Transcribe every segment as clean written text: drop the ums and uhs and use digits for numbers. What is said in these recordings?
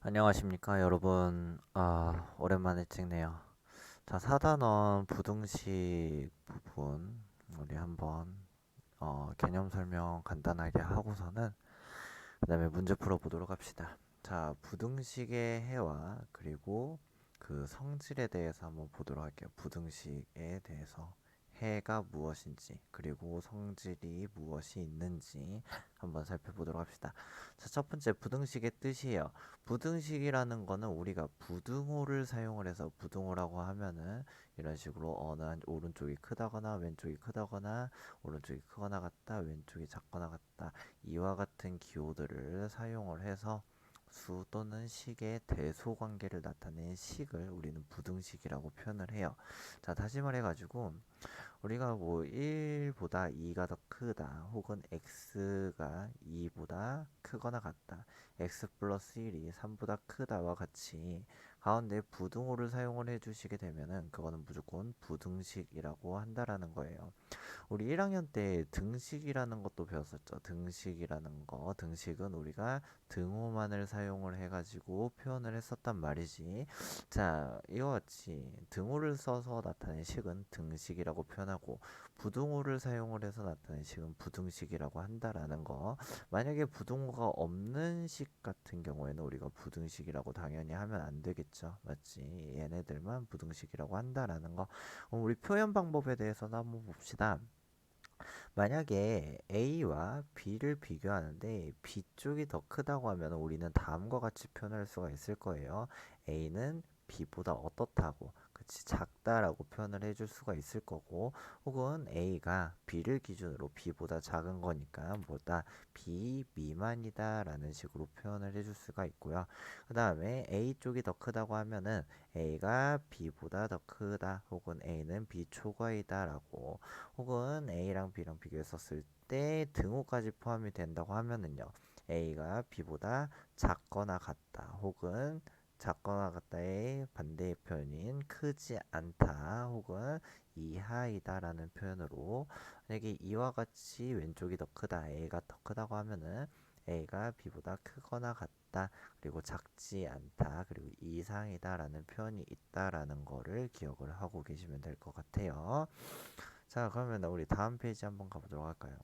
안녕하십니까 여러분. 오랜만에 찍네요. 자, 4단원 부등식 부분 우리 한번 개념 설명 간단하게 하고서는 그 다음에 문제 풀어보도록 합시다. 자, 부등식의 해와 그리고 그 성질에 대해서 한번 보도록 할게요. 부등식에 대해서 해가 무엇인지 그리고 성질이 무엇이 있는지 한번 살펴보도록 합시다. 자, 첫 번째 부등식의 뜻이에요. 부등식이라는 거는 우리가 부등호를 사용을 해서 부등호라고 하면은 이런 식으로 어느 한 오른쪽이 크다거나 왼쪽이 크다거나 오른쪽이 크거나 같다 왼쪽이 작거나 같다 이와 같은 기호들을 사용을 해서 수 또는 식의 대소 관계를 나타낸 식을 우리는 부등식이라고 표현을 해요. 자, 다시 말해가지고 우리가 뭐 1보다 2가 더 크다 혹은 x가 2보다 크거나 같다 x 플러스 1이 3보다 크다와 같이 가운데 부등호를 사용을 해주시게 되면은 그거는 무조건 부등식이라고 한다라는 거예요. 우리 1학년 때 등식이라는 것도 배웠었죠. 등식이라는 거. 등식은 우리가 등호만을 사용을 해가지고 표현을 했었단 말이지. 자, 이와 같이 등호를 써서 나타낸 식은 등식이라고 표현하고 부등호를 사용을 해서 나타낸 식은 부등식이라고 한다라는 거. 만약에 부등호가 없는 식 같은 경우에는 우리가 부등식이라고 당연히 하면 안 되겠죠. 맞지? 얘네들만 부등식이라고 한다라는 거. 그럼 우리 표현 방법에 대해서는 한번 봅시다. 만약에 A와 B를 비교하는데 B 쪽이 더 크다고 하면 우리는 다음과 같이 표현할 수가 있을 거예요. A는 B보다 어떻다고, 그치, 작다라고 표현을 해줄 수가 있을 거고, 혹은 A가 B를 기준으로 B보다 작은 거니까 뭐다, B 미만이다 라는 식으로 표현을 해줄 수가 있고요. 그 다음에 A 쪽이 더 크다고 하면은 A가 B보다 더 크다, 혹은 A는 B 초과이다 라고, 혹은 A랑 B랑 비교했었을 때 등호까지 포함이 된다고 하면은요. A가 B보다 작거나 같다. 혹은 작거나 같다의 반대의 표현인 크지 않다. 혹은 이하이다라는 표현으로 만약에 이와 같이 왼쪽이 더 크다. A가 더 크다고 하면은 A가 B보다 크거나 같다. 그리고 작지 않다. 그리고 이상이다라는 표현이 있다라는 거를 기억을 하고 계시면 될 것 같아요. 자, 그러면 우리 다음 페이지 한번 가보도록 할까요?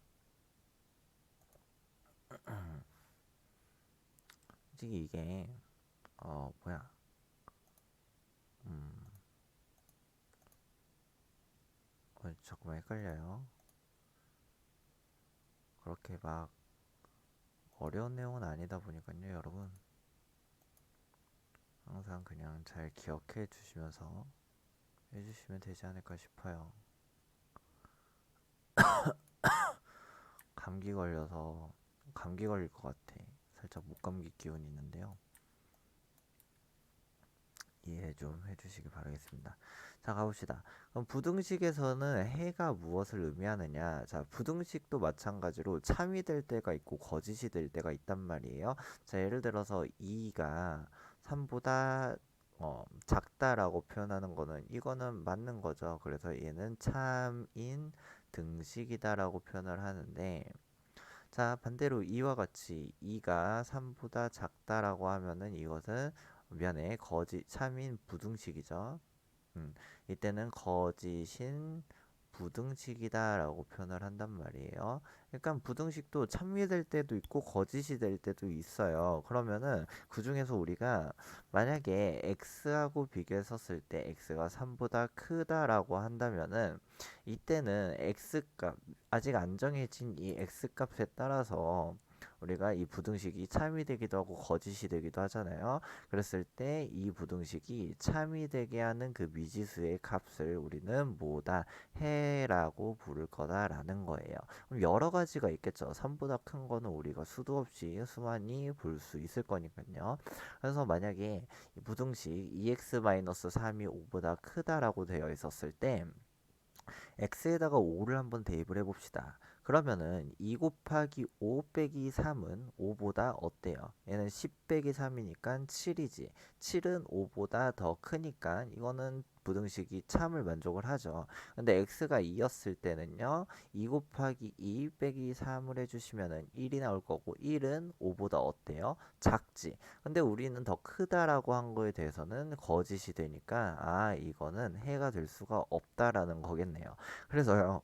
솔직히 이게 뭐야? 음, 자꾸만 헷갈려요. 그렇게 막 어려운 내용은 아니다 보니까요, 여러분. 항상 그냥 잘 기억해 주시면서 해주시면 되지 않을까 싶어요. 감기 걸려서 감기 걸릴 것 같아. 살짝 목감기 기운이 있는데요. 이해 좀 해주시기 바라겠습니다. 자, 가봅시다. 그럼 부등식에서는 해가 무엇을 의미하느냐? 자, 부등식도 마찬가지로 참이 될 때가 있고 거짓이 될 때가 있단 말이에요. 자, 예를 들어서 2가 3보다 작다라고 표현하는 거는 이거는 맞는 거죠. 그래서 얘는 참인 등식이다라고 표현을 하는데, 자, 반대로 이와 같이 2가 3보다 작다라고 하면은 이것은 미안해, 거짓 참인 부등식이죠. 이때는 거짓인 부등식이다라고 표현을 한단 말이에요. 그러니까 부등식도 참미될 때도 있고 거짓이 될 때도 있어요. 그러면은 그 중에서 우리가 만약에 x하고 비교했었을 때 x가 3보다 크다라고 한다면은 이때는 x값, 아직 안 정해진 이 x값에 따라서 우리가 이 부등식이 참이 되기도 하고 거짓이 되기도 하잖아요. 그랬을 때 이 부등식이 참이 되게 하는 그 미지수의 값을 우리는 뭐다, 해라고 부를 거다라는 거예요. 그럼 여러 가지가 있겠죠. 3보다 큰 거는 우리가 수도 없이 수많이 볼 수 있을 거니까요. 그래서 만약에 이 부등식 2x-3이 5보다 크다라고 되어 있었을 때 x에다가 5를 한번 대입을 해봅시다. 그러면은 2 곱하기 5 빼기 3은 5보다 어때요? 얘는 10 빼기 3이니까 7이지. 7은 5보다 더 크니까 이거는 부등식이 참을 만족을 하죠. 근데 x가 2였을 때는요. 2 곱하기 2 빼기 3을 해주시면은 1이 나올 거고 1은 5보다 어때요? 작지. 근데 우리는 더 크다라고 한 거에 대해서는 거짓이 되니까 이거는 해가 될 수가 없다라는 거겠네요. 그래서요.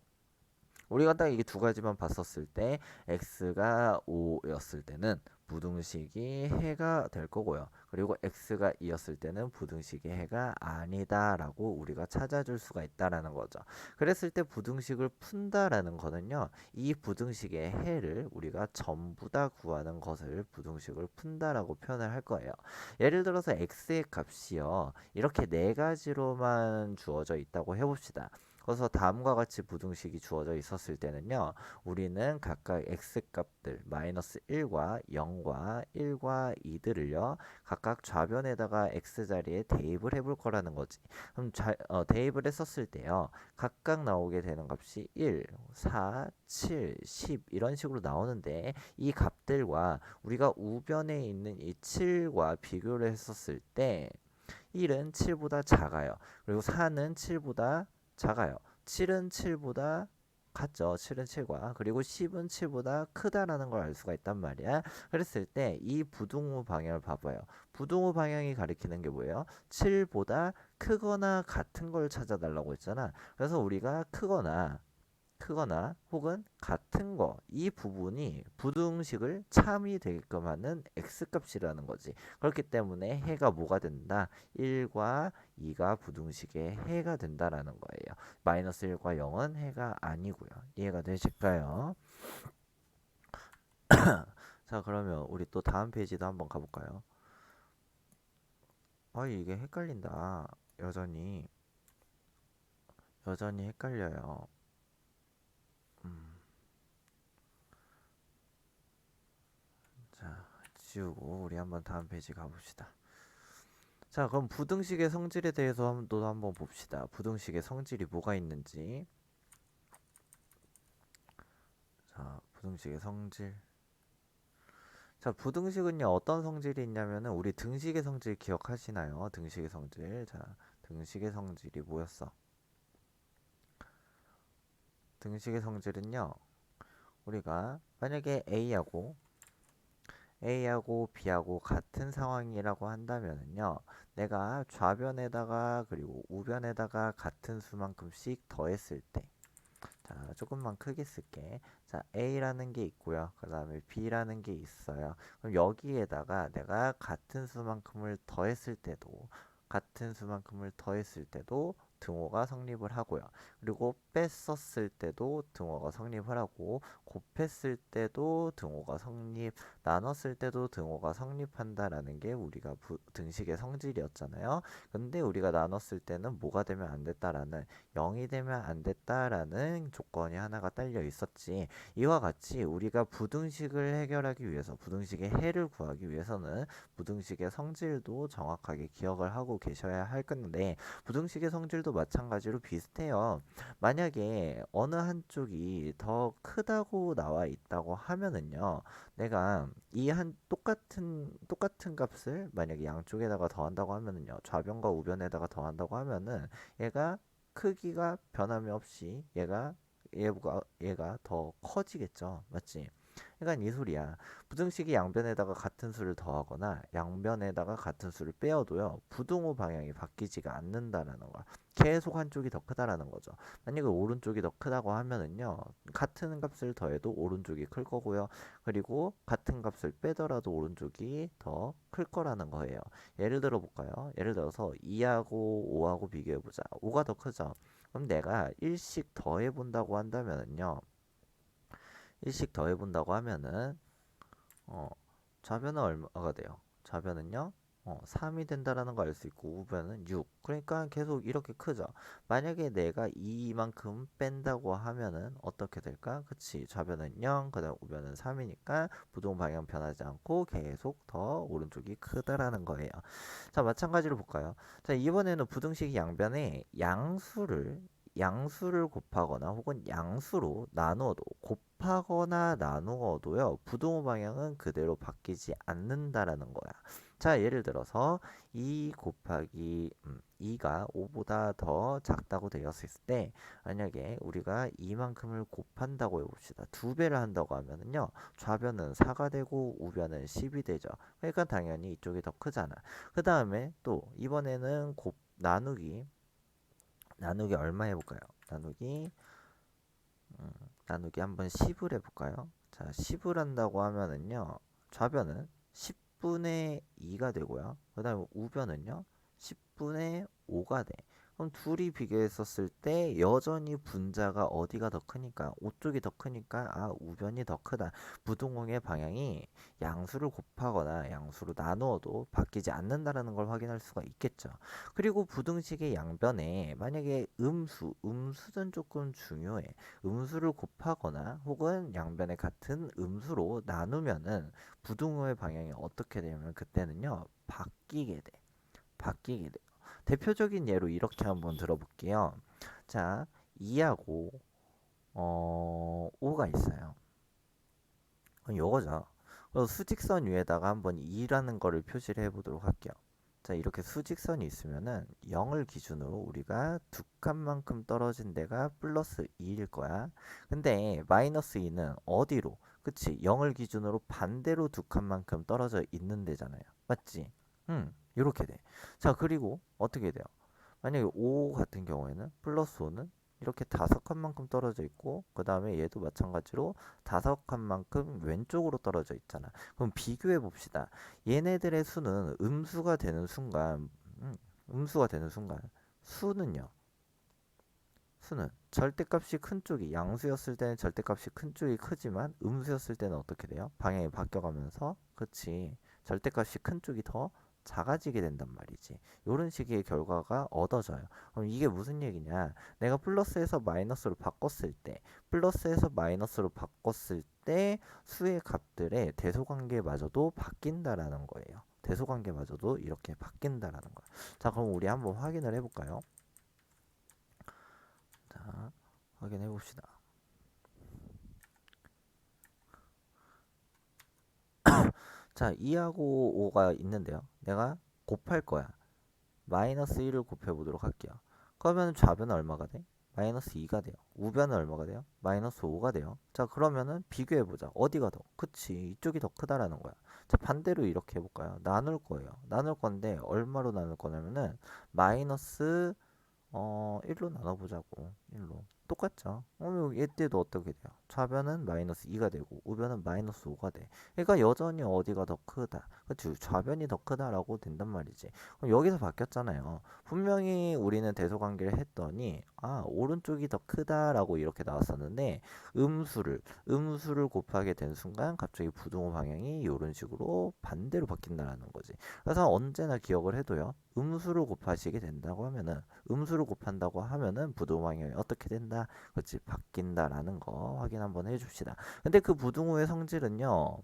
우리가 딱 이게 두 가지만 봤었을 때 x가 5였을 때는 부등식이 해가 될 거고요. 그리고 x가 2였을 때는 부등식이 해가 아니다라고 우리가 찾아줄 수가 있다라는 거죠. 그랬을 때 부등식을 푼다라는 거는요. 이 부등식의 해를 우리가 전부 다 구하는 것을 부등식을 푼다라고 표현을 할 거예요. 예를 들어서 x의 값이요. 이렇게 네 가지로만 주어져 있다고 해봅시다. 그래서 다음과 같이 부등식이 주어져 있었을 때는요. 우리는 각각 x값들 마이너스 1과 0과 1과 2들을요. 각각 좌변에다가 x자리에 대입을 해볼 거라는 거지. 그럼 대입을 했었을 때요. 각각 나오게 되는 값이 1, 4, 7, 10 이런 식으로 나오는데 이 값들과 우리가 우변에 있는 이 7과 비교를 했었을 때 1은 7보다 작아요. 그리고 4는 7보다 작아요. 7은 7보다 같죠. 7은 7과 그리고 10은 7보다 크다라는 걸 알 수가 있단 말이야. 그랬을 때 이 부등호 방향을 봐봐요. 부등호 방향이 가리키는 게 뭐예요? 7보다 크거나 같은 걸 찾아달라고 했잖아. 그래서 우리가 크거나 혹은 같은 거 이 부분이 부등식을 참이 되게끔 하는 x값이라는 거지. 그렇기 때문에 해가 뭐가 된다? 1과 2가 부등식의 해가 된다라는 거예요. 마이너스 1과 0은 해가 아니고요. 이해가 되실까요? 자, 그러면 우리 또 다음 페이지도 한번 가볼까요? 이게 헷갈린다. 여전히 헷갈려요. 자, 지우고 우리 한번 다음 페이지 가봅시다. 자, 그럼 부등식의 성질에 대해서 또 한번 봅시다. 부등식의 성질이 뭐가 있는지. 자, 부등식의 성질. 자, 부등식은요, 어떤 성질이 있냐면은, 우리 등식의 성질 기억하시나요? 등식의 성질. 자, 등식의 성질이 뭐였어? 등식의 성질은요, 우리가 만약에 A하고 B하고 같은 상황이라고 한다면은요, 내가 좌변에다가 그리고 우변에다가 같은 수만큼씩 더했을 때, 자, 조금만 크게 쓸게. 자, A라는 게 있고요. 그 다음에 B라는 게 있어요. 그럼 여기에다가 내가 같은 수만큼을 더했을 때도 등호가 성립을 하고요. 그리고 뺐었을 때도 등호가 성립을 하고, 곱했을 때도 등호가 나눴을 때도 등호가 성립한다라는 게 우리가 등식의 성질이었잖아요. 근데 우리가 나눴을 때는 뭐가 되면 안 됐다라는 0이 되면 안 됐다라는 조건이 하나가 딸려 있었지. 이와 같이 우리가 부등식을 해결하기 위해서 부등식의 해를 구하기 위해서는 부등식의 성질도 정확하게 기억을 하고 계셔야 할 건데 부등식의 성질도 마찬가지로 비슷해요. 만약에 어느 한쪽이 더 크다고 나와 있다고 하면은요. 내가 이 한 똑같은 값을 만약에 양쪽에다가 더한다고 하면은요. 좌변과 우변에다가 더한다고 하면은 얘가 크기가 변함이 없이 얘가 더 커지겠죠. 맞지? 그러니까 이 소리야. 부등식이 양변에다가 같은 수를 더하거나 양변에다가 같은 수를 빼어도요. 부등호 방향이 바뀌지가 않는다라는 거야. 계속 한쪽이 더 크다라는 거죠. 만약에 오른쪽이 더 크다고 하면은요. 같은 값을 더해도 오른쪽이 클 거고요. 그리고 같은 값을 빼더라도 오른쪽이 더 클 거라는 거예요. 예를 들어 볼까요? 예를 들어서 2하고 5하고 비교해 보자. 5가 더 크죠. 그럼 내가 1씩 더해 본다고 한다면은요. 1씩 더해 본다고 하면은 어, 좌변은 얼마가 돼요? 좌변은요? 3이 된다라는 걸 알 수 있고 우변은 6. 그러니까 계속 이렇게 크죠. 만약에 내가 이만큼 뺀다고 하면은 어떻게 될까? 그치. 좌변은 0, 그다음 우변은 3이니까 부동 방향 변하지 않고 계속 더 오른쪽이 크다라는 거예요. 자, 마찬가지로 볼까요? 자, 이번에는 부등식 양변에 양수를 곱하거나 혹은 양수로 나누어도 곱하거나 나누어도요. 부등호 방향은 그대로 바뀌지 않는다라는 거야. 자, 예를 들어서 2 곱하기 2가 5보다 더 작다고 되었을 때 만약에 우리가 이만큼을 곱한다고 해봅시다. 두 배를 한다고 하면은요. 좌변은 4가 되고 우변은 10이 되죠. 그러니까 당연히 이쪽이 더 크잖아. 그 다음에 또 이번에는 나누기 얼마 해볼까요? 음, 나누기 한번 10을 해볼까요? 자, 10을 한다고 하면은요, 좌변은 10분의 2가 되고요. 그 다음에 우변은요, 10분의 5가 돼. 그럼 둘이 비교했었을 때 여전히 분자가 어디가 더 크니까, 오쪽이 더 크니까, 아, 우변이 더 크다. 부등호의 방향이 양수를 곱하거나 양수로 나누어도 바뀌지 않는다라는 걸 확인할 수가 있겠죠. 그리고 부등식의 양변에 만약에 음수는 조금 중요해. 음수를 곱하거나 혹은 양변의 같은 음수로 나누면은 부등호의 방향이 어떻게 되냐면 그때는요 바뀌게 돼요. 대표적인 예로 이렇게 한번 들어볼게요. 자, 2하고 5가 있어요. 그럼 요거죠. 그래서 수직선 위에다가 한번 2라는 거를 표시를 해보도록 할게요. 자, 이렇게 수직선이 있으면은 0을 기준으로 우리가 두 칸만큼 떨어진 데가 플러스 2일 거야. 근데 마이너스 2는 어디로? 그치? 0을 기준으로 반대로 두 칸만큼 떨어져 있는 데잖아요. 맞지? 이렇게 돼. 자, 그리고 어떻게 돼요? 만약에 5 같은 경우에는 플러스 5는 이렇게 다섯 칸만큼 떨어져 있고 그 다음에 얘도 마찬가지로 다섯 칸만큼 왼쪽으로 떨어져 있잖아. 그럼 비교해 봅시다. 얘네들의 수는 음수가 되는 순간 수는요. 수는 절대값이 큰 쪽이 양수였을 때는 절대값이 큰 쪽이 크지만 음수였을 때는 어떻게 돼요? 방향이 바뀌어가면서 그치 절대값이 큰 쪽이 더 작아지게 된단 말이지. 이런 식의 결과가 얻어져요. 그럼 이게 무슨 얘기냐? 내가 플러스에서 마이너스로 바꿨을 때 수의 값들의 대소관계마저도 바뀐다라는 거예요. 대소관계마저도 이렇게 바뀐다라는 거야. 자, 그럼 우리 한번 확인을 해볼까요? 자, 확인해 봅시다. 자, 2하고 5가 있는데요. 내가 곱할 거야. 마이너스 1을 곱해 보도록 할게요. 그러면 좌변은 얼마가 돼? 마이너스 2가 돼요. 우변은 얼마가 돼요? 마이너스 5가 돼요. 자, 그러면은 비교해 보자. 어디가 더? 그치, 이쪽이 더 크다라는 거야. 자, 반대로 이렇게 해볼까요? 나눌 거예요. 나눌 건데 얼마로 나눌 거냐면은 마이너스 1로 나눠보자고. 1로. 똑같죠? 얘때도 어떻게 돼요? 좌변은 마이너스 2가 되고 우변은 마이너스 5가 돼. 그러니까 여전히 어디가 더 크다. 그치? 좌변이 더 크다라고 된단 말이지. 그럼 여기서 바뀌었잖아요. 분명히 우리는 대소관계를 했더니 아, 오른쪽이 더 크다라고 이렇게 나왔었는데 음수를 곱하게 된 순간 갑자기 부등호 방향이 이런 식으로 반대로 바뀐다는 거지. 그래서 언제나 기억을 해도요. 음수를 곱하시게 된다고 하면은 음수를 곱한다고 하면은 부등호 방향이 어떻게 된다? 그렇지, 바뀐다라는 거 확인 한번 해줍시다. 근데 그 부등호의 성질은요,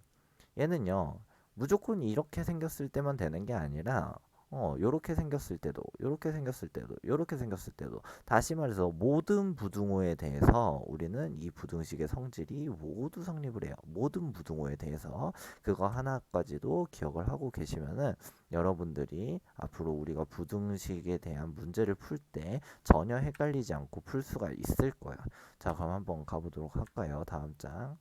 얘는요, 무조건 이렇게 생겼을 때만 되는 게 아니라, 요렇게 생겼을 때도, 요렇게 생겼을 때도, 요렇게 생겼을 때도, 다시 말해서 모든 부등호에 대해서 우리는 이 부등식의 성질이 모두 성립을 해요. 모든 부등호에 대해서 그거 하나까지도 기억을 하고 계시면은 여러분들이 앞으로 우리가 부등식에 대한 문제를 풀 때 전혀 헷갈리지 않고 풀 수가 있을 거야. 자, 그럼 한번 가보도록 할까요? 다음 장.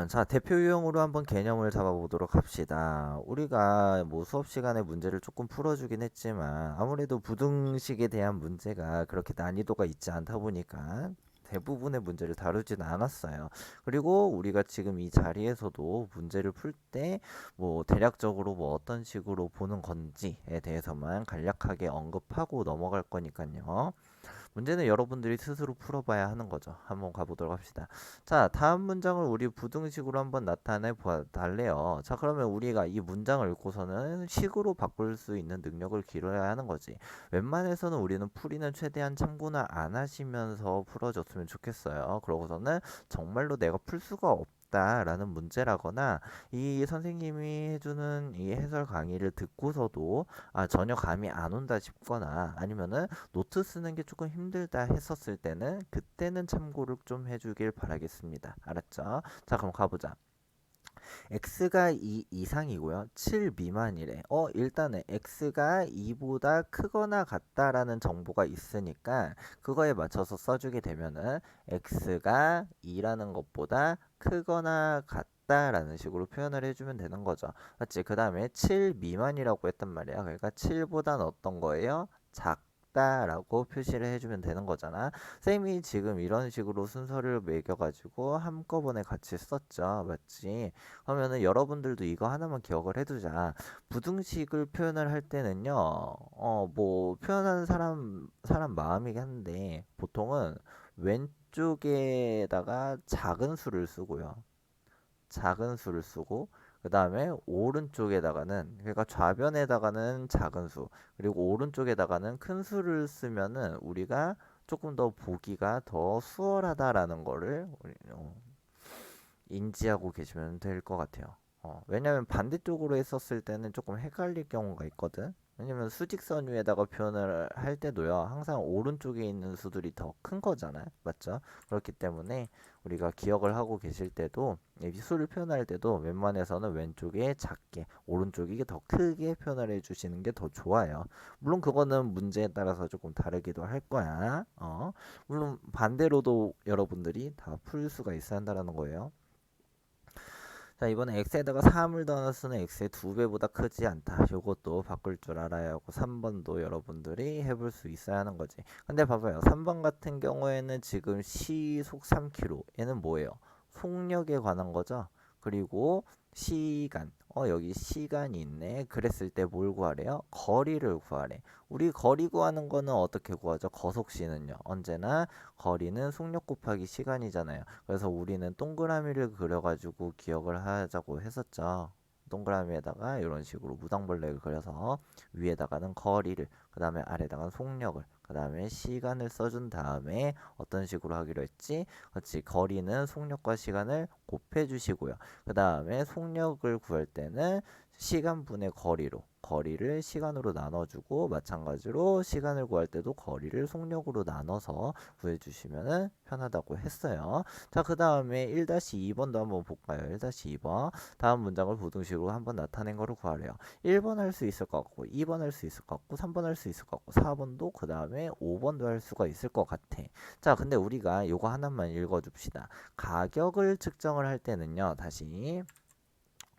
자, 대표 유형으로 한번 개념을 잡아보도록 합시다. 우리가 뭐 수업 시간에 문제를 조금 풀어주긴 했지만 아무래도 부등식에 대한 문제가 그렇게 난이도가 있지 않다 보니까 대부분의 문제를 다루지는 않았어요. 그리고 우리가 지금 이 자리에서도 문제를 풀 때 뭐 대략적으로 뭐 어떤 식으로 보는 건지에 대해서만 간략하게 언급하고 넘어갈 거니까요. 문제는 여러분들이 스스로 풀어봐야 하는 거죠. 한번 가보도록 합시다. 자, 다음 문장을 우리 부등식으로 한번 나타내 달래요. 자, 그러면 우리가 이 문장을 읽고서는 식으로 바꿀 수 있는 능력을 기르어야 하는 거지. 웬만해서는 우리는 풀이는 최대한 참고나 안 하시면서 풀어줬으면 좋겠어요. 그러고서는 정말로 내가 풀 수가 같다라는 문제라거나 이 선생님이 해주는 이 해설 강의를 듣고서도 전혀 감이 안 온다 싶거나 아니면은 노트 쓰는 게 조금 힘들다 했었을 때는 그때는 참고를 좀 해주길 바라겠습니다. 알았죠? 자, 그럼 가보자. x가 2 이상이고요. 7 미만이래. 일단은 x가 2보다 크거나 같다라는 정보가 있으니까 그거에 맞춰서 써주게 되면은 x가 2라는 것보다 크거나 같다라는 식으로 표현을 해주면 되는 거죠. 맞지? 그 다음에 7 미만이라고 했단 말이야. 그러니까 7보다는 어떤 거예요? 작다라고 표시를 해주면 되는 거잖아. 쌤이 지금 이런 식으로 순서를 매겨가지고 한꺼번에 같이 썼죠. 맞지? 그러면은 여러분들도 이거 하나만 기억을 해두자. 부등식을 표현을 할 때는요, 뭐 표현하는 사람 마음이긴 한데 보통은 왼쪽에다가 작은 수를 쓰고요. 작은 수를 쓰고 그 다음에 오른쪽에다가는 그러니까 좌변에다가는 작은 수 그리고 오른쪽에다가는 큰 수를 쓰면은 우리가 조금 더 보기가 더 수월하다라는 거를 인지하고 계시면 될 것 같아요. 왜냐면 반대쪽으로 했었을 때는 조금 헷갈릴 경우가 있거든. 왜냐면 수직선 위에다가 표현을 할 때도요, 항상 오른쪽에 있는 수들이 더 큰 거잖아요. 맞죠? 그렇기 때문에 우리가 기억을 하고 계실 때도, 이 수를 표현할 때도 웬만해서는 왼쪽에 작게, 오른쪽에 더 크게 표현을 해주시는 게 더 좋아요. 물론 그거는 문제에 따라서 조금 다르기도 할 거야. 물론 반대로도 여러분들이 다 풀 수가 있어야 한다는 거예요. 자, 이번에 x에다가 3을 더하는 수는 x의 2배보다 크지 않다. 요것도 바꿀 줄 알아야 하고 3번도 여러분들이 해볼 수 있어야 하는 거지. 근데 봐봐요. 3번 같은 경우에는 지금 시속 3km. 얘는 뭐예요? 속력에 관한 거죠. 그리고 시간. 여기 시간이 있네. 그랬을 때 뭘 구하래요? 거리를 구하래. 우리 거리 구하는 거는 어떻게 구하죠? 거속시는요. 언제나 거리는 속력 곱하기 시간이잖아요. 그래서 우리는 동그라미를 그려가지고 기억을 하자고 했었죠. 동그라미에다가 이런 식으로 무당벌레를 그려서 위에다가는 거리를, 그 다음에 아래다가는 속력을, 그 다음에 시간을 써준 다음에 어떤 식으로 하기로 했지? 그렇지. 거리는 속력과 시간을 곱해 주시고요. 그 다음에 속력을 구할 때는 시간분의 거리를 시간으로 나눠주고, 마찬가지로 시간을 구할 때도 거리를 속력으로 나눠서 구해주시면 편하다고 했어요. 자, 그 다음에 1-2번도 한번 볼까요? 1-2번. 다음 문장을 부등식으로 한번 나타낸 거를 구하래요. 1번 할 수 있을 것 같고, 2번 할 수 있을 것 같고, 3번 할 수 있을 것 같고, 4번도 그 다음에 5번도 할 수가 있을 것 같아. 자, 근데 우리가 요거 하나만 읽어줍시다. 가격을 측정을 할 때는요, 다시.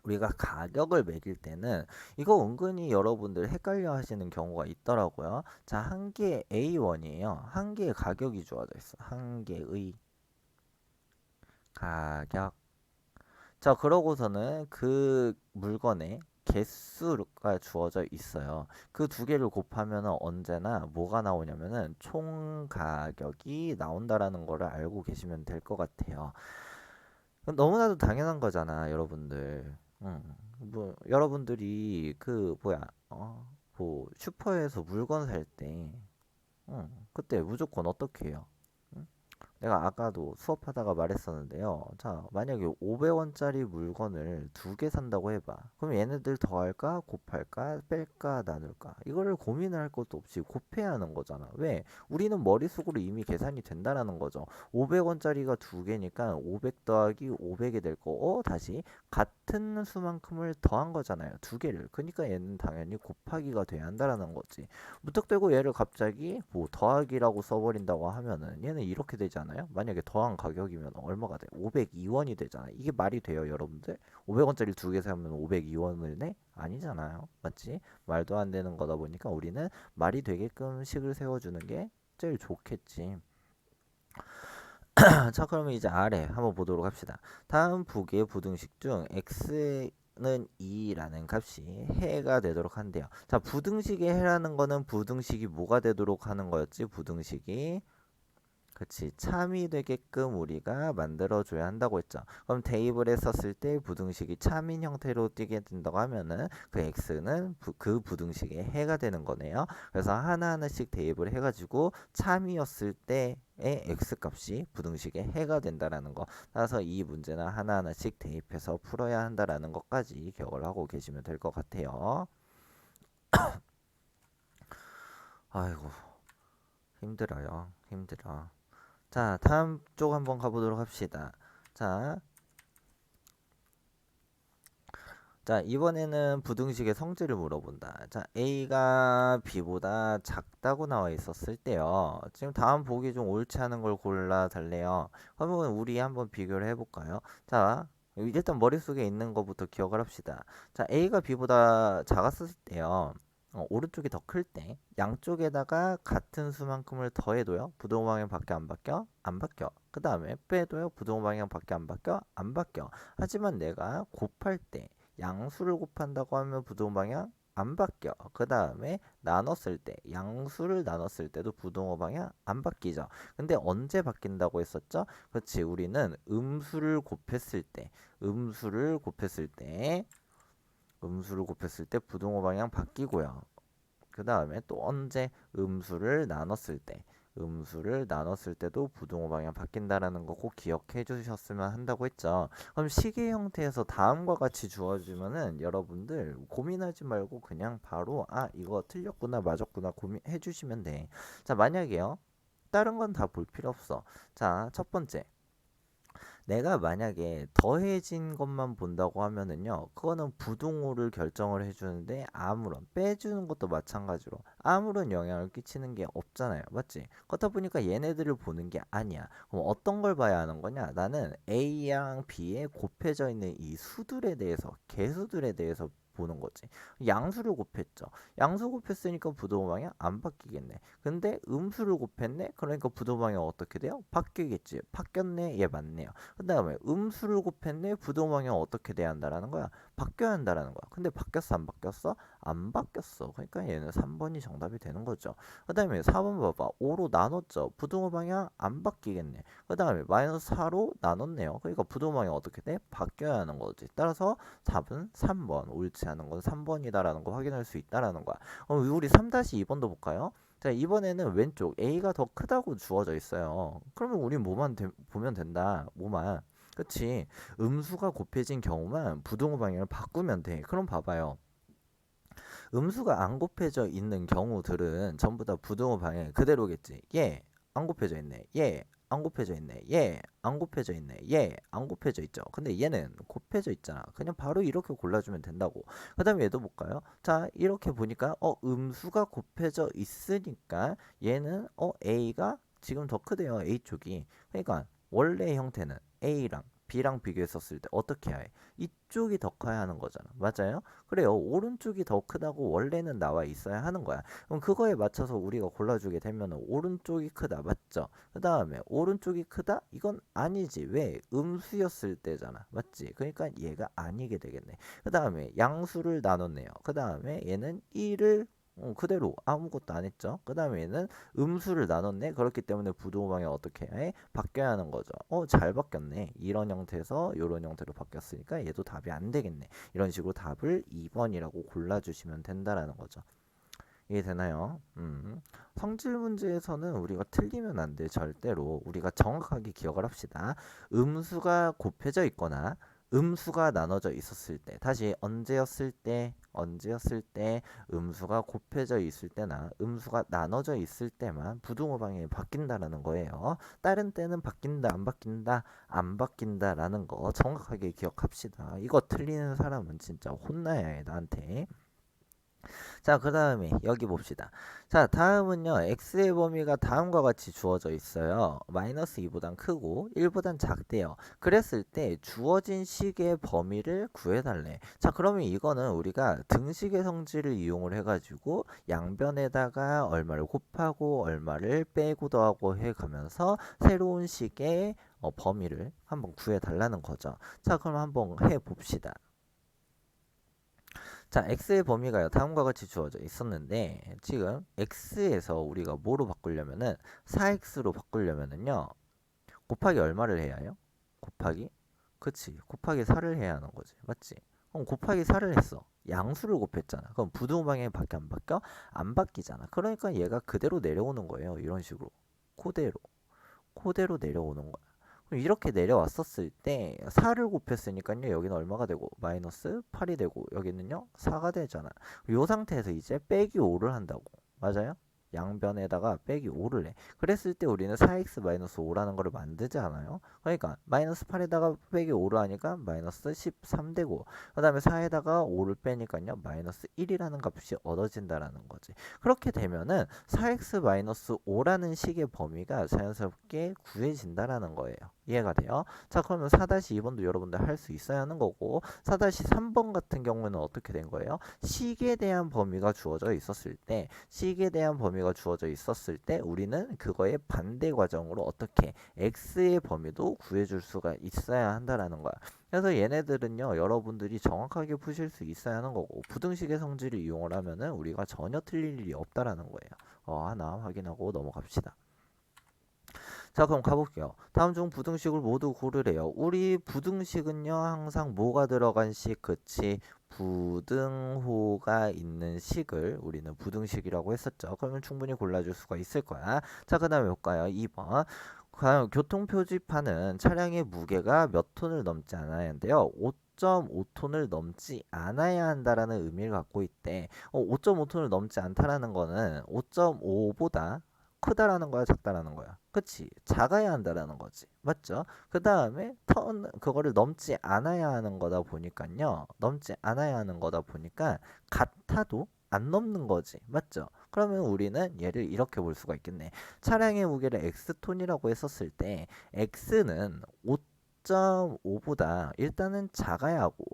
우리가 가격을 매길 때는 이거 은근히 여러분들 헷갈려 하시는 경우가 있더라고요. 자, 한 개 A1이에요. 한 개의 가격이 주어져 있어. 한 개의 가격. 자, 그러고서는 그 물건의 개수가 주어져 있어요. 그 두 개를 곱하면 언제나 뭐가 나오냐면은 총 가격이 나온다라는 거를 알고 계시면 될 것 같아요. 너무나도 당연한 거잖아, 여러분들. 뭐 여러분들이 그 뭐야, 뭐 슈퍼에서 물건 살 때, 그때 무조건 어떻게 해요? 내가 아까도 수업하다가 말했었는데요. 자, 만약에 500원짜리 물건을 두 개 산다고 해봐. 그럼 얘네들 더할까, 곱할까, 뺄까, 나눌까? 이거를 고민을 할 것도 없이 곱해야 하는 거잖아. 왜? 우리는 머릿속으로 이미 계산이 된다라는 거죠. 500원짜리가 두 개니까 500 더하기 500이 될 거. 다시 같은 수만큼을 더한 거잖아요. 두 개를. 그러니까 얘는 당연히 곱하기가 돼야 한다라는 거지. 무턱대고 얘를 갑자기 뭐 더하기라고 써버린다고 하면은 얘는 이렇게 되잖아요. 만약에 더한 가격이면 얼마가 돼? 502원이 되잖아. 이게 말이 돼요, 여러분들? 500원짜리 두 개 사면 502원을 내? 아니잖아요. 맞지? 말도 안 되는 거다 보니까 우리는 말이 되게끔 식을 세워주는 게 제일 좋겠지. 자, 그러면 이제 아래 한번 보도록 합시다. 다음 부기의 부등식 중 x는 2라는 값이 해가 되도록 한대요. 자, 부등식의 해라는 거는 부등식이 뭐가 되도록 하는 거였지? 부등식이 그치. 참이 되게끔 우리가 만들어줘야 한다고 했죠. 그럼 대입을 했었을 때 부등식이 참인 형태로 띄게 된다고 하면은 그 x는 그 부등식의 해가 되는 거네요. 그래서 하나하나씩 대입을 해가지고 참이었을 때의 x 값이 부등식의 해가 된다라는 거. 따라서 이 문제는 하나하나씩 대입해서 풀어야 한다라는 것까지 기억을 하고 계시면 될 것 같아요. 아이고, 힘들어요. 힘들어. 자, 다음 쪽 한번 가보도록 합시다. 자, 이번에는 부등식의 성질을 물어본다. 자, A가 B보다 작다고 나와 있었을 때요. 지금 다음 보기 중 옳지 않은 걸 골라 달래요. 그러면 우리 한번 비교를 해볼까요? 자, 일단 머릿속에 있는 것부터 기억을 합시다. 자, A가 B보다 작았을 때요. 오른쪽이 더 클 때 양쪽에다가 같은 수만큼을 더해도요. 부동 방향 밖에 안 바뀌어? 안 바뀌어. 그 다음에 빼도요. 부동 방향 밖에 안 바뀌어? 안 바뀌어. 하지만 내가 곱할 때 양수를 곱한다고 하면 부동 방향 안 바뀌어. 그 다음에 나눴을 때 양수를 나눴을 때도 부동호 방향 안 바뀌죠. 근데 언제 바뀐다고 했었죠? 그렇지. 우리는 음수를 곱했을 때 부동호 방향 바뀌고요. 그 다음에 또 언제 음수를 나눴을 때도 부동호 방향 바뀐다라는 거 꼭 기억해 주셨으면 한다고 했죠. 그럼 식의 형태에서 다음과 같이 주어지면은 여러분들 고민하지 말고 그냥 바로 이거 틀렸구나 맞았구나 고민해 주시면 돼. 자, 만약에요. 다른 건 다 볼 필요 없어. 자, 첫 번째. 내가 만약에 더해진 것만 본다고 하면은요, 그거는 부동호를 결정을 해주는데 아무런 빼주는 것도 마찬가지로 아무런 영향을 끼치는 게 없잖아요, 맞지? 그렇다 보니까 얘네들을 보는 게 아니야. 그럼 어떤 걸 봐야 하는 거냐? 나는 A랑 B에 곱해져 있는 이 수들에 대해서, 개수들에 대해서 보는 거지. 양수를 곱했죠. 양수 곱했으니까 부동호방이 안 바뀌겠네. 근데 음수를 곱했네. 그러니까 부동호방이 어떻게 돼요? 바뀌겠지. 바뀌었네. 얘 맞네요. 그 다음에 음수를 곱했네. 부동방향 어떻게 돼야 한다라는 거야? 바뀌어야 한다라는 거야. 근데 바뀌었어? 안 바뀌었어? 안 바뀌었어. 그러니까 얘는 3번이 정답이 되는 거죠. 그 다음에 4번 봐봐. 5로 나눴죠. 부동호 방향 안 바뀌겠네. 그 다음에 마이너스 4로 나눴네요. 그러니까 부동호 방향 어떻게 돼? 바뀌어야 하는 거지. 따라서 답은 3번. 옳지 않은 건 3번이다라는 거 확인할 수 있다라는 거야. 우리 3-2번도 볼까요? 자, 이번에는 왼쪽 A가 더 크다고 주어져 있어요. 그러면 우리 뭐만 보면 된다. 뭐만. 그치. 음수가 곱해진 경우만 부등호 방향을 바꾸면 돼. 그럼 봐봐요. 음수가 안 곱해져 있는 경우들은 전부 다 부등호 방향 그대로겠지. 얘, 안 곱해져 있네. 얘, 안 곱해져 있네. 얘, 안 곱해져 있네. 얘, 안 곱해져 있죠. 근데 얘는 곱해져 있잖아. 그냥 바로 이렇게 골라주면 된다고. 그 다음에 얘도 볼까요? 자, 이렇게 보니까 음수가 곱해져 있으니까 얘는 A가 지금 더 크대요. A 쪽이. 그러니까 원래 형태는 A랑 B랑 비교했었을 때 어떻게 해? 이쪽이 더 커야 하는 거잖아. 맞아요? 그래요. 오른쪽이 더 크다고 원래는 나와 있어야 하는 거야. 그럼 그거에 맞춰서 우리가 골라주게 되면 오른쪽이 크다. 맞죠? 그 다음에 오른쪽이 크다? 이건 아니지. 왜? 음수였을 때잖아. 맞지? 그러니까 얘가 아니게 되겠네. 그 다음에 양수를 나눴네요. 그 다음에 얘는 1을 그대로 아무것도 안 했죠. 그 다음에 얘는 음수를 나눴네. 그렇기 때문에 부동방이 어떻게 해? 바뀌어야 하는 거죠. 잘 바뀌었네. 이런 형태에서 이런 형태로 바뀌었으니까 얘도 답이 안 되겠네. 이런 식으로 답을 2번이라고 골라주시면 된다라는 거죠. 이해되나요? 성질 문제에서는 우리가 틀리면 안 돼. 절대로. 우리가 정확하게 기억을 합시다. 음수가 곱해져 있거나 음수가 나눠져 있었을 때, 다시 언제였을 때 음수가 곱해져 있을 때나 음수가 나눠져 있을 때만 부등호 방향이 바뀐다라는 거예요. 다른 때는 바뀐다, 안 바뀐다, 안 바뀐다라는 거 정확하게 기억합시다. 이거 틀리는 사람은 진짜 혼나야 해, 나한테. 자, 그 다음에 여기 봅시다. 자, 다음은요. x의 범위가 다음과 같이 주어져 있어요. 마이너스 2보단 크고 1보단 작대요. 그랬을 때 주어진 식의 범위를 구해달래. 자, 그러면 이거는 우리가 등식의 성질을 이용을 해가지고 양변에다가 얼마를 곱하고 얼마를 빼고 더하고 해가면서 새로운 식의 범위를 한번 구해달라는 거죠. 자, 그럼 한번 해봅시다. 자, x의 범위가요. 다음과 같이 주어져 있었는데 지금 x에서 우리가 뭐로 바꾸려면은 4x로 바꾸려면은요. 곱하기 얼마를 해야 해요? 곱하기? 그치. 곱하기 4를 해야 하는 거지. 맞지? 그럼 곱하기 4를 했어. 양수를 곱했잖아. 그럼 부등호 방향이 밖에 안 바뀌어? 안 바뀌잖아. 그러니까 얘가 그대로 내려오는 거예요. 이런 식으로. 그대로. 그대로 내려오는 거야. 그럼 이렇게 내려왔었을 때 4를 곱했으니까요. 여기는 얼마가 되고 마이너스 8이 되고 여기는요 4가 되잖아. 이 상태에서 이제 빼기 5를 한다고. 맞아요? 양변에다가 빼기 5를 해. 그랬을 때 우리는 4x-5라는 거를 만들지 않아요? 그러니까 마이너스 8에다가 빼기 5를 하니까 마이너스 13 되고 그 다음에 4에다가 5를 빼니까요 마이너스 1이라는 값이 얻어진다라는 거지. 그렇게 되면은 4x-5라는 식의 범위가 자연스럽게 구해진다라는 거예요. 이해가 돼요? 자, 그러면 4-2번도 여러분들 할 수 있어야 하는 거고 4-3번 같은 경우에는 어떻게 된 거예요? 식에 대한 범위가 주어져 있었을 때 식에 대한 범위가 주어져 있었을 때 우리는 그거의 반대 과정으로 어떻게 x의 범위도 구해줄 수가 있어야 한다라는 거야. 그래서 얘네들은요 여러분들이 정확하게 푸실 수 있어야 하는 거고 부등식의 성질을 이용을 하면은 우리가 전혀 틀릴 일이 없다라는 거예요. 하나 확인하고 넘어갑시다. 자, 그럼 가볼게요. 다음 중 부등식을 모두 고르래요. 우리 부등식은요 항상 뭐가 들어간 식? 그치? 부등호가 있는 식을 우리는 부등식이라고 했었죠. 그러면 충분히 골라줄 수가 있을 거야. 자, 그 다음에 볼까요? 2번. 과연 교통표지판은 차량의 무게가 몇 톤을 넘지 않아야 하는데요. 5.5톤을 넘지 않아야 한다라는 의미를 갖고 있대. 5.5톤을 넘지 않다라는 거는 5.5보다 크다라는 거야, 작다라는 거야. 그치? 작아야 한다라는 거지. 맞죠? 그 다음에 그거를 넘지 않아야 하는 거다 보니까요. 넘지 않아야 하는 거다 보니까 같아도 안 넘는 거지. 맞죠? 그러면 우리는 얘를 이렇게 볼 수가 있겠네. 차량의 무게를 X톤이라고 했었을 때 X는 5.5보다 일단은 작아야 하고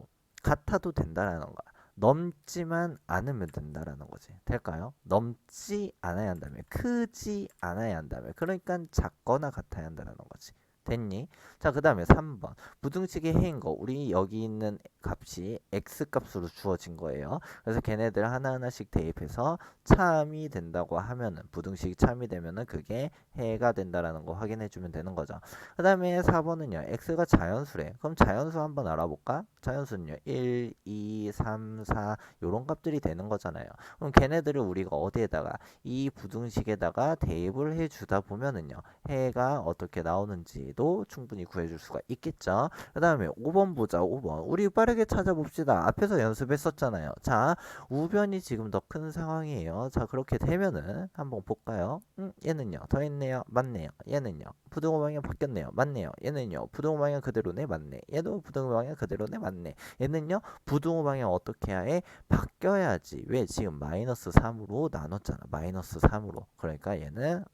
같아도 된다라는 거야. 넘지만 않으면 된다라는 거지. 될까요? 넘지 않아야 한다며. 크지 않아야 한다며. 그러니까 작거나 같아야 한다라는 거지. 됐니? 자, 그 다음에 3번. 부등식의 해인 거. 우리 여기 있는 값이 x값으로 주어진 거예요. 그래서 걔네들 하나하나씩 대입해서 참이 된다고 하면은 부등식이 참이 되면은 그게 해가 된다라는 거 확인해 주면 되는 거죠. 그 다음에 4번은요. x가 자연수래. 그럼 자연수 한번 알아볼까? 자연수는요. 1, 2, 3, 4 요런 값들이 되는 거잖아요. 그럼 걔네들을 우리가 어디에다가 이 부등식에다가 대입을 해 주다 보면은요. 해가 어떻게 나오는지도 충분히 구해줄 수가 있겠죠. 그 다음에 5번 보자. 5번. 우리 빠르게 찾아봅시다. 앞에서 연습했었잖아요. 자, 우변이 지금 더 큰 상황이에요. 자, 그렇게 되면은 한번 볼까요? 얘는요. 더했네요. 맞네요. 얘는요. 부등호 방향 바뀌었네요. 맞네요. 얘는요. 부등호 방향 그대로네. 맞네. 얘도 부등호 방향 그대로네. 맞네. 얘는요. 부등호 방향 어떻게 해야 해? 바뀌어야지. 왜? 지금 마이너스 3으로 나눴잖아. 마이너스 3으로. 그러니까 얘는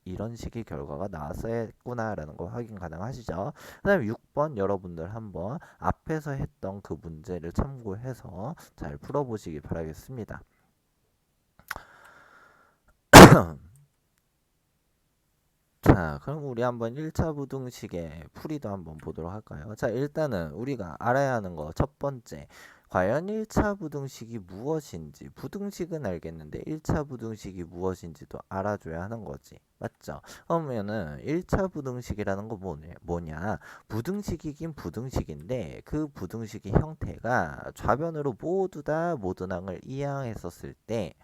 이런 식의 결과가 나왔어야 했구나라는 거 확인 가능하시죠? 그 다음에 6번 여러분들 한번 앞에서 했던 그 문제를 참고해서 잘 풀어보시기 바라겠습니다. 자, 그럼 우리 한번 1차 부등식의 풀이도 한번 보도록 할까요? 자, 일단은 우리가 알아야 하는 거 첫 번째. 과연 1차 부등식이 무엇인지, 부등식은 알겠는데 1차 부등식이 무엇인지도 알아줘야 하는 거지. 맞죠? 그러면은 1차 부등식이라는 거 뭐냐? 부등식이긴 부등식인데 그 부등식의 형태가 좌변으로 모두 다 모든항을 이항했었을 때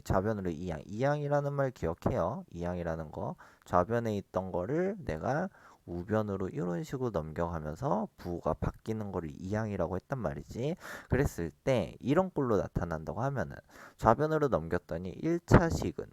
좌변으로 이항이라는 말 기억해요. 이항이라는 거 좌변에 있던 거를 내가 우변으로 이런 식으로 넘겨가면서 부호가 바뀌는 거를 이항이라고 했단 말이지. 그랬을 때 이런 꼴로 나타난다고 하면은 좌변으로 넘겼더니 1차식은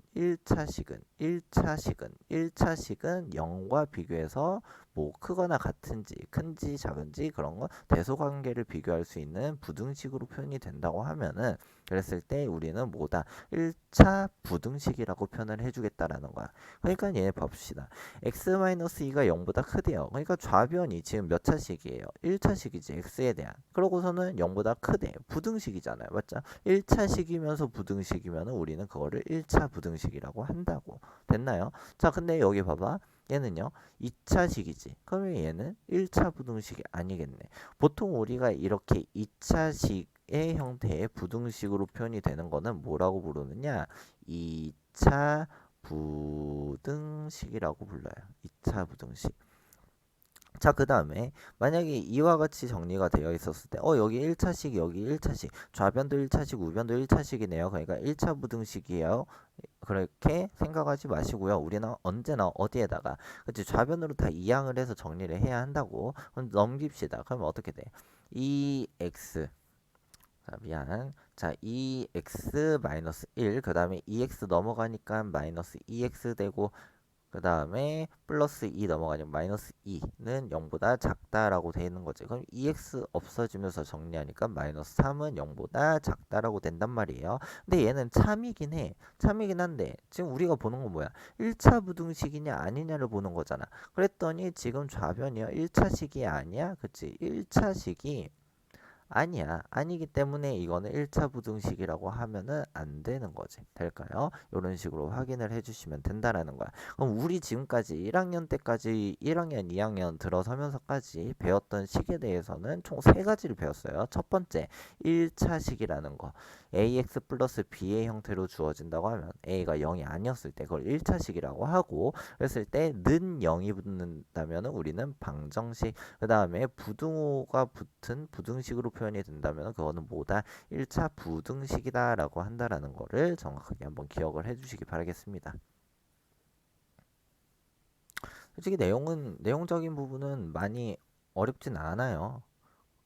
0과 비교해서 뭐 크거나 같은지 큰지 작은지 그런 거 대소관계를 비교할 수 있는 부등식으로 표현이 된다고 하면은 그랬을 때 우리는 뭐다? 1차 부등식이라고 표현을 해주겠다라는 거야. 그러니까 얘 봅시다. x-2가 0보다 크대요. 그러니까 좌변이 지금 몇 차식이에요? 1차식이지. x에 대한. 그러고서는 0보다 크대. 부등식이잖아요. 맞죠? 1차식이면서 부등식이면 우리는 그거를 1차 부등식이라고 한다고. 됐나요? 자, 근데 여기 봐봐. 얘는요 2차식이지. 그러면 얘는 1차 부등식이 아니겠네. 보통 우리가 이렇게 2차식 B의 형태의 부등식으로 표현이 되는 거는 뭐라고 부르느냐? 2차 부등식이라고 불러요. 2차 부등식. 자, 그 다음에 만약에 이와 같이 정리가 되어 있었을 때 여기 1차식 여기 1차식 좌변도 1차식 우변도 1차식이네요. 그러니까 1차 부등식이에요. 그렇게 생각하지 마시고요. 우리는 언제나 어디에다가 그치 좌변으로 다 이항을 해서 정리를 해야 한다고. 그럼 넘깁시다. 그러면 어떻게 돼? 2x 자, 미안. 자, 2x 마이너스 1. 그 다음에 2x 넘어가니까 마이너스 2x 되고 그 다음에 플러스 2 넘어가니까 마이너스 2는 0보다 작다라고 돼 있는 거지. 그럼 2x 없어지면서 정리하니까 마이너스 3은 0보다 작다라고 된단 말이에요. 근데 얘는 참이긴 해. 참이긴 한데 지금 우리가 보는 건 뭐야? 1차 부등식이냐 아니냐를 보는 거잖아. 그랬더니 지금 좌변이요. 1차식이 아니야? 그치? 1차식이 아니야. 아니기 때문에 이거는 1차 부등식이라고 하면은 안 되는 거지. 될까요? 이런 식으로 확인을 해주시면 된다라는 거야. 그럼 우리 지금까지 1학년 때까지 1학년, 2학년 들어서면서까지 배웠던 식에 대해서는 총 3가지를 배웠어요. 첫 번째, 1차식이라는 거. ax 플러스 b의 형태로 주어진다고 하면 a가 0이 아니었을 때 그걸 1차식이라고 하고 그랬을 때 는 0이 붙는다면 우리는 방정식 그 다음에 부등호가 붙은 부등식으로 표현이 된다면 그거는 뭐다? 1차 부등식이다 라고 한다라는 거를 정확하게 한번 기억을 해주시기 바라겠습니다. 솔직히 내용적인 부분은 많이 어렵진 않아요.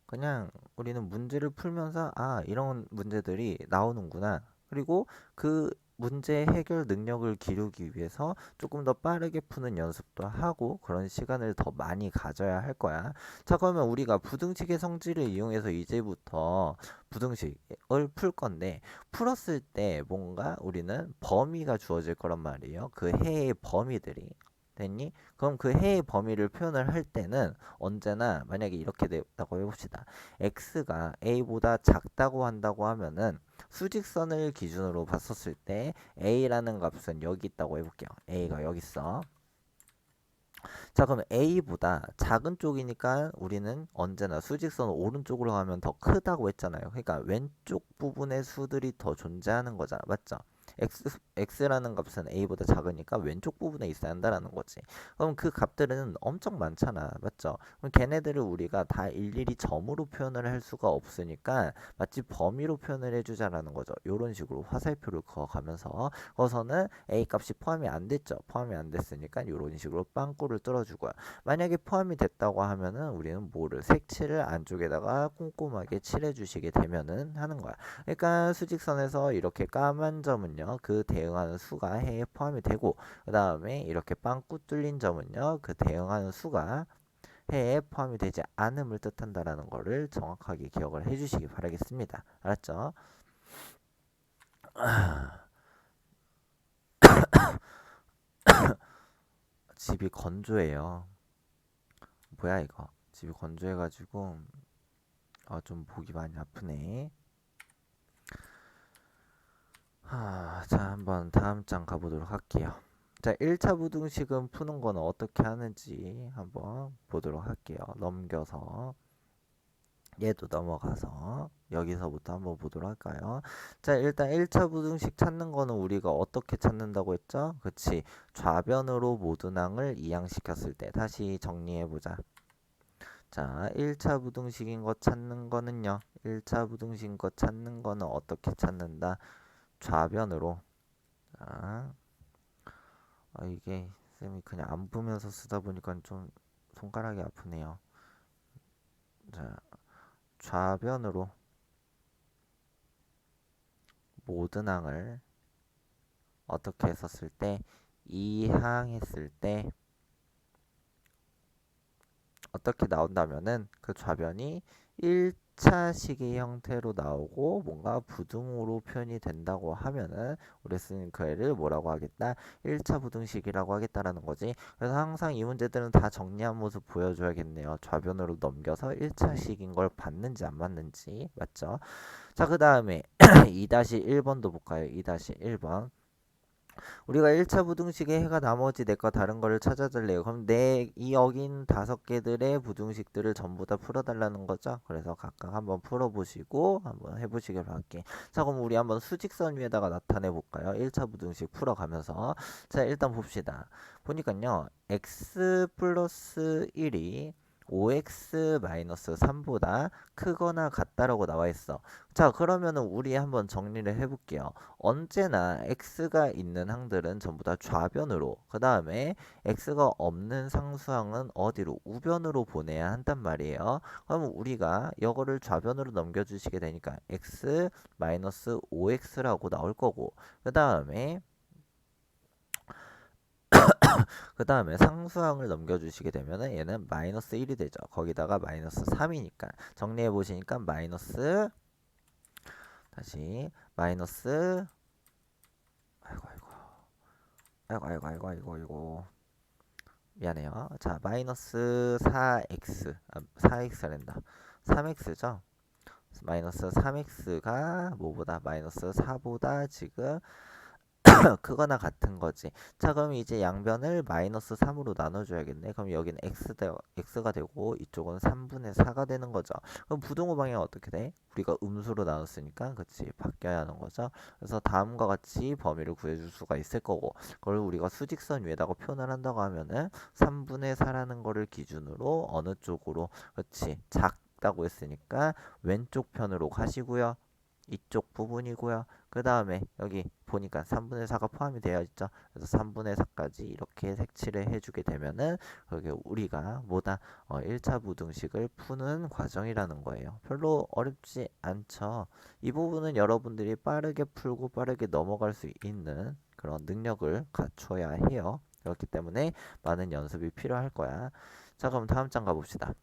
그냥 우리는 문제를 풀면서 이런 문제들이 나오는구나. 그리고 그 문제 해결 능력을 기르기 위해서 조금 더 빠르게 푸는 연습도 하고 그런 시간을 더 많이 가져야 할 거야. 자, 그러면 우리가 부등식의 성질을 이용해서 이제부터 부등식을 풀 건데 풀었을 때 뭔가 우리는 범위가 주어질 거란 말이에요. 그 해의 범위들이. 됐니? 그럼 그 해의 범위를 표현을 할 때는 언제나 만약에 이렇게 됐다고 해봅시다. x가 a보다 작다고 한다고 하면은 수직선을 기준으로 봤었을 때 a라는 값은 여기 있다고 해볼게요. a가 여기 있어. 자, 그럼 a보다 작은 쪽이니까 우리는 언제나 수직선 오른쪽으로 가면 더 크다고 했잖아요. 그러니까 왼쪽 부분의 수들이 더 존재하는 거잖아. 맞죠? x라는 값은 a보다 작으니까 왼쪽 부분에 있어야 한다라는 거지. 그럼 그 값들은 엄청 많잖아. 맞죠? 그럼 걔네들을 우리가 다 일일이 점으로 표현을 할 수가 없으니까 마치 범위로 표현을 해주자라는 거죠. 이런 식으로 화살표를 그어가면서 거기서는 a 값이 포함이 안 됐죠. 포함이 안 됐으니까 이런 식으로 빵꾸를 뚫어주고요. 만약에 포함이 됐다고 하면은 우리는 뭐를 색칠을 안쪽에다가 꼼꼼하게 칠해주시게 되면은 하는 거야. 그러니까 수직선에서 이렇게 까만 점은요 그 대응하는 수가 해에 포함이 되고 그 다음에 이렇게 빵꾸 뚫린 점은요 그 대응하는 수가 해에 포함이 되지 않음을 뜻한다라는 거를 정확하게 기억을 해주시기 바라겠습니다. 알았죠? 집이 건조해요. 뭐야 이거? 집이 건조해가지고 좀 목이 많이 아프네. 자, 한번 다음 장 가보도록 할게요. 자, 1차 부등식은 푸는 거는 어떻게 하는지 한번 보도록 할게요. 넘겨서 얘도 넘어가서 여기서부터 한번 보도록 할까요? 자, 일단 1차 부등식 찾는 거는 우리가 어떻게 찾는다고 했죠? 그치, 좌변으로 모든항을 이항시켰을 때 다시 정리해보자. 자, 1차 부등식인 거 찾는 거는요. 1차 부등식인 거 찾는 거는 어떻게 찾는다? 좌변으로. 자, 이게 쌤이 그냥 안 보면서 쓰다 보니까 좀 손가락이 아프네요. 자, 좌변으로 모든 항을 어떻게 했었을 때 이항했을 때 어떻게 나온다면은 그 좌변이 1차식의 형태로 나오고 뭔가 부등호로 표현이 된다고 하면은 우리 쓰는 그 애를 뭐라고 하겠다? 1차 부등식이라고 하겠다라는 거지. 그래서 항상 이 문제들은 다 정리한 모습 보여줘야겠네요. 좌변으로 넘겨서 1차식인 걸 봤는지 안 봤는지. 맞죠? 자, 그 다음에 2-1번도 볼까요? 2-1번. 우리가 1차 부등식에 해가 나머지 내 거 다른 거를 찾아달래요. 그럼 이 여긴 5개들의 부등식들을 전부 다 풀어달라는 거죠. 그래서 각각 한번 풀어보시고 한번 해보시길 바랄게. 자, 그럼 우리 한번 수직선 위에다가 나타내 볼까요? 1차 부등식 풀어가면서. 자, 일단 봅시다. 보니까요, x 플러스 1이 5x-3보다 크거나 같다라고 나와 있어. 자, 그러면은 우리 한번 정리를 해볼게요. 언제나 x가 있는 항들은 전부 다 좌변으로, 그 다음에 x가 없는 상수항은 어디로? 우변으로 보내야 한단 말이에요. 그럼 우리가 이거를 좌변으로 넘겨주시게 되니까 x 5x라고 나올 거고, 그 다음에 상수항을 넘겨주시게 되면은 얘는 마이너스 1이 되죠. 거기다가 마이너스 3이니까 정리해 보시니까 마이너스, 다시 마이너스, 아이고 아이고 아이고 미안해요. 자, 마이너스 4x, 4x란다. 3x죠. 마이너스 3x가 뭐보다 마이너스 4보다 지금 크거나 같은 거지. 자, 그럼 이제 양변을 마이너스 3으로 나눠줘야겠네. 그럼 여기는 x가 되고 이쪽은 3분의 4가 되는 거죠. 그럼 부등호 방향 어떻게 돼? 우리가 음수로 나눴으니까 그치 바뀌어야 하는 거죠. 그래서 다음과 같이 범위를 구해줄 수가 있을 거고, 그걸 우리가 수직선 위에다가 표현을 한다고 하면은 3분의 4라는 거를 기준으로 어느 쪽으로, 그치, 작다고 했으니까 왼쪽 편으로 가시고요. 이쪽 부분이고요. 그 다음에 여기 보니까 3분의 4가 포함이 되어 있죠. 그래서 3분의 4까지 이렇게 색칠을 해주게 되면은 그게 우리가 뭐다 1차 부등식을 푸는 과정이라는 거예요. 별로 어렵지 않죠. 이 부분은 여러분들이 빠르게 풀고 빠르게 넘어갈 수 있는 그런 능력을 갖춰야 해요. 그렇기 때문에 많은 연습이 필요할 거야. 자, 그럼 다음 장 가봅시다.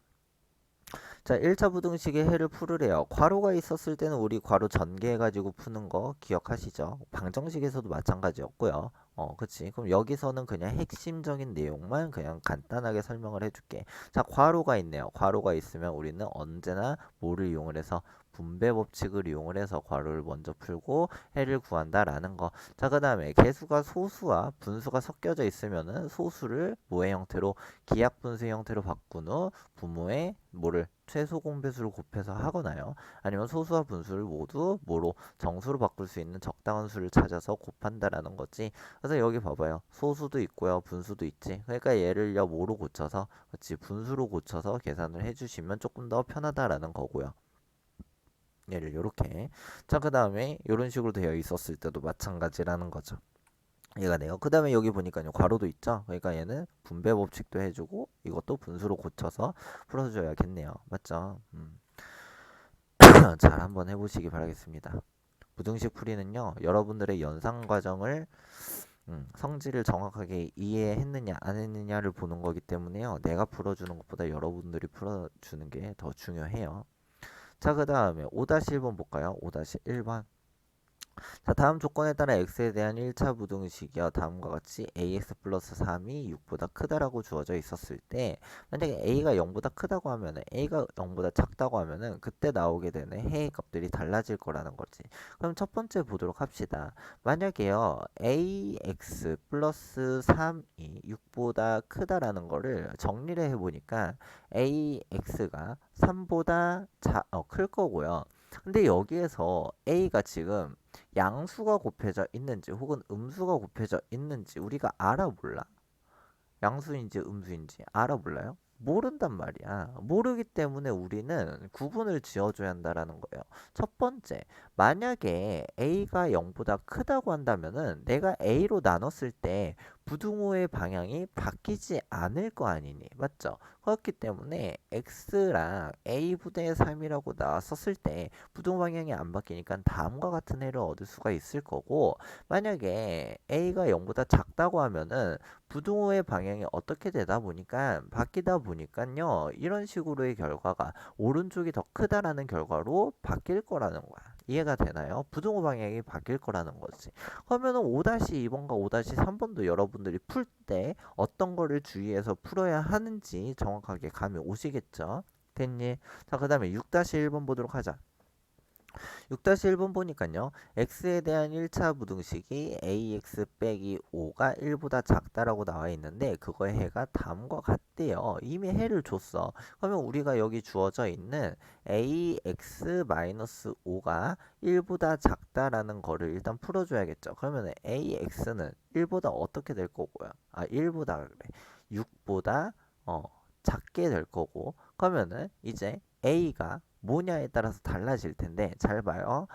자, 1차 부등식의 해를 풀으래요. 괄호가 있었을 때는 우리 괄호 전개해가지고 푸는 거 기억하시죠? 방정식에서도 마찬가지였고요. 그치. 그럼 여기서는 그냥 핵심적인 내용만 그냥 간단하게 설명을 해줄게. 자, 괄호가 있네요. 괄호가 있으면 우리는 언제나 뭐를 이용을 해서 분배 법칙을 이용을 해서 괄호를 먼저 풀고 해를 구한다라는 거. 자, 그 다음에 개수가 소수와 분수가 섞여져 있으면은 소수를 뭐의 형태로? 기하 분수 형태로 바꾼 후 부모의 뭐를 최소 공배수를 곱해서 하거나요. 아니면 소수와 분수를 모두 뭐로 정수로 바꿀 수 있는 적당한 수를 찾아서 곱한다라는 거지. 그래서 여기 봐봐요. 소수도 있고요. 분수도 있지. 그러니까 얘를요 뭐로 고쳐서, 그렇지, 분수로 고쳐서 계산을 해주시면 조금 더 편하다라는 거고요. 얘를 요렇게. 자, 그 다음에 이런 식으로 되어 있었을 때도 마찬가지라는 거죠. 얘가 네요. 그 다음에 여기 보니까요 괄호도 있죠. 그러니까 얘는 분배 법칙도 해주고 이것도 분수로 고쳐서 풀어줘야겠네요. 맞죠? 잘 한번 해보시기 바라겠습니다. 부등식 풀이는요 여러분들의 연상 과정을 성질을 정확하게 이해했느냐 안 했느냐를 보는 거기 때문에요. 내가 풀어주는 것보다 여러분들이 풀어주는 게 더 중요해요. 자, 그 다음에 5-1번 볼까요? 5-1번. 자, 다음 조건에 따라 x에 대한 1차 부등식이요. 다음과 같이 ax 플러스 3이 6보다 크다라고 주어져 있었을 때, 만약에 a가 0보다 크다고 하면은, a가 0보다 작다고 하면은, 그때 나오게 되는 해의 값들이 달라질 거라는 거지. 그럼 첫 번째 보도록 합시다. 만약에요, ax 플러스 3이 6보다 크다라는 거를 정리를 해보니까, ax가 3보다 클 거고요. 근데 여기에서 a가 지금 양수가 곱해져 있는지 혹은 음수가 곱해져 있는지 우리가 알아 몰라? 양수인지 음수인지 알아 몰라요? 모른단 말이야. 모르기 때문에 우리는 구분을 지어줘야 한다라는 거예요. 첫 번째, 만약에 a가 0보다 크다고 한다면은 내가 a로 나눴을 때 부등호의 방향이 바뀌지 않을 거 아니니, 맞죠? 그렇기 때문에 x랑 a분의 3이라고 나왔었을 때 부등호 방향이 안 바뀌니까 다음과 같은 해를 얻을 수가 있을 거고, 만약에 a가 0보다 작다고 하면은 부등호의 방향이 어떻게 되다 보니까 바뀌다 보니까요 이런 식으로의 결과가 오른쪽이 더 크다라는 결과로 바뀔 거라는 거야. 이해가 되나요? 부등호 방향이 바뀔 거라는 거지. 그러면은 5-2번과 5-3번도 여러분들이 풀 때 어떤 거를 주의해서 풀어야 하는지 정확하게 감이 오시겠죠? 됐니? 자, 그 다음에 6-1번 보도록 하자. 6-1번 보니까요. x에 대한 1차 부등식이 ax 빼기 5가 1보다 작다라고 나와 있는데 그거의 해가 다음과 같대요. 이미 해를 줬어. 그러면 우리가 여기 주어져 있는 ax-5가 1보다 작다라는 거를 일단 풀어줘야겠죠. 그러면 ax는 1보다 어떻게 될 거고요? 1보다 그래. 6보다 작게 될 거고 그러면은 이제 a가 뭐냐에 따라서 달라질 텐데 잘 봐요.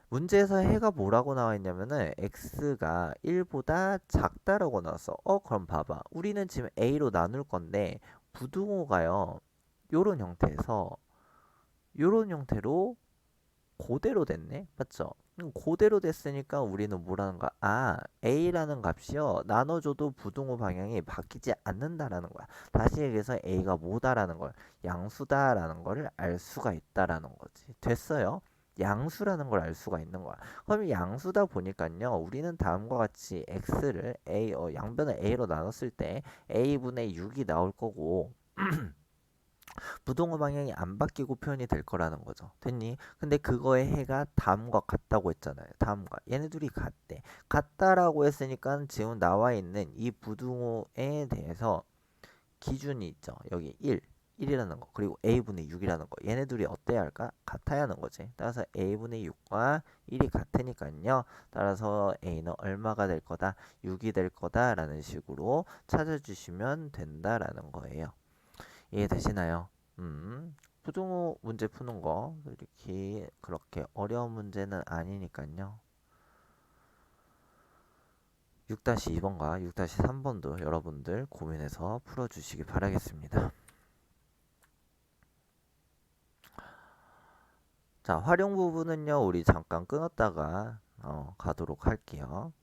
문제에서 해가 뭐라고 나와 있냐면은 x가 1보다 작다라고 나왔어. 그럼 봐봐. 우리는 지금 a로 나눌 건데 부등호가요. 요런 형태에서 요런 형태로 그대로 됐네. 맞죠? 그대로 됐으니까 우리는 뭐라는 거야? a라는 값이요. 나눠줘도 부등호 방향이 바뀌지 않는다라는 거야. 다시 얘기해서 a가 뭐다라는 걸, 양수다라는 거를 알 수가 있다라는 거지. 됐어요? 양수라는 걸 알 수가 있는 거야. 그럼 양수다 보니까요. 우리는 다음과 같이 x를 양변을 a로 나눴을 때 a분의 6이 나올 거고 부동호 방향이 안 바뀌고 표현이 될 거라는 거죠. 됐니? 근데 그거의 해가 다음과 같다고 했잖아요. 다음과. 얘네 둘이 같대. 같다라고 했으니까 지금 나와 있는 이 부등호에 대해서 기준이 있죠. 여기 1. 1이라는 거. 그리고 a분의 6이라는 거. 얘네 둘이 어때야 할까? 같아야 하는 거지. 따라서 a분의 6과 1이 같으니까요. 따라서 a는 얼마가 될 거다? 6이 될 거다라는 식으로 찾아주시면 된다라는 거예요. 이해되시나요? 부등호 문제 푸는 거 이렇게 그렇게 어려운 문제는 아니니까요. 6-2번과 6-3번도 여러분들 고민해서 풀어주시기 바라겠습니다. 자, 활용 부분은요, 우리 잠깐 끊었다가 가도록 할게요.